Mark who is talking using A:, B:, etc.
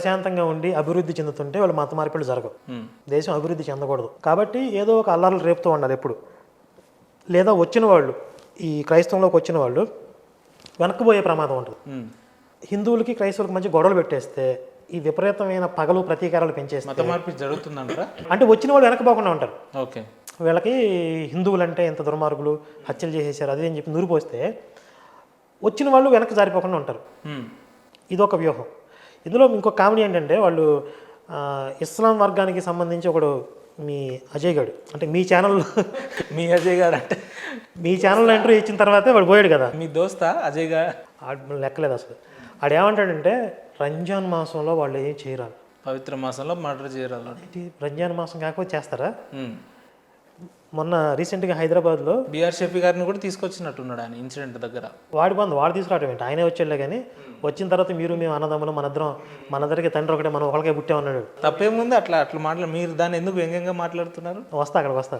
A: ప్రశాంతంగా ఉండి అభివృద్ధి చెందుతుంటే వాళ్ళు మత మార్పిడులు జరగవు. దేశం అభివృద్ధి చెందకూడదు. కాబట్టి ఏదో ఒక అల్లర్లు రేపుతూ ఉండాలి ఎప్పుడు. లేదా వచ్చిన వాళ్ళు ఈ క్రైస్తవంలోకి వచ్చిన వాళ్ళు వెనక్కిపోయే ప్రమాదం ఉంటుంది. హిందువులకి క్రైస్తవులకి మధ్య గొడవలు పెట్టేస్తే ఈ విపరీతమైన పగలు ప్రతీకారాలు పెంచేస్తే
B: మత మార్పిడి జరుగుతుందంటారా?
A: అంటే వచ్చిన వాళ్ళు వెనకపోకుండా ఉంటారు.
B: ఓకే,
A: వీళ్ళకి హిందువులంటే ఎంత దుర్మార్గులు, హత్యలు చేసేసారు అది అని చెప్పి నూరిపోస్తే వచ్చిన వాళ్ళు వెనక్కి జారిపోకుండా ఉంటారు. ఇదొక వ్యూహం. ఇందులో ఇంకో కామెడీ ఏంటంటే వాళ్ళు ఇస్లాం వర్గానికి సంబంధించి ఒకడు మీ అజయ్ గారు అంటే మీ ఛానల్లో
B: మీ అజయ్ గారు అంటే
A: మీ ఛానల్లో ఇంటర్వ్యూ ఇచ్చిన తర్వాతే వాడు పోయాడు కదా.
B: మీ దోస్తా అజయ్ గారు?
A: లెక్కలేదు అసలు. ఆడేమంటాడంటే రంజాన్ మాసంలో వాళ్ళు ఏం చేయరాదు,
B: పవిత్ర మాసంలో మర్డర్ చేయరాదు.
A: రంజాన్ మాసం కాకపోతే చేస్తారా? మొన్న రీసెంట్గా హైదరాబాద్లో
B: బిఆర్ షఫీ గారిని కూడా తీసుకొచ్చినట్టున్నాడు ఆయన ఇన్సిడెంట్ దగ్గర.
A: వాడు తీసుకురావడం ఏంటి, ఆయనే వచ్చేళ్ళే. కానీ వచ్చిన తర్వాత మీరు మేము అన్నదమ్ములు మనద్దరికి తండ్రి ఒకటే మనం ఒకరికే పుట్టామన్నాడు.
B: తప్పేముంది అట్లా మాట్లాడు. మీరు దాన్ని ఎందుకు వ్యంగ్యంగా మాట్లాడుతున్నారు?
A: అక్కడికి వస్తా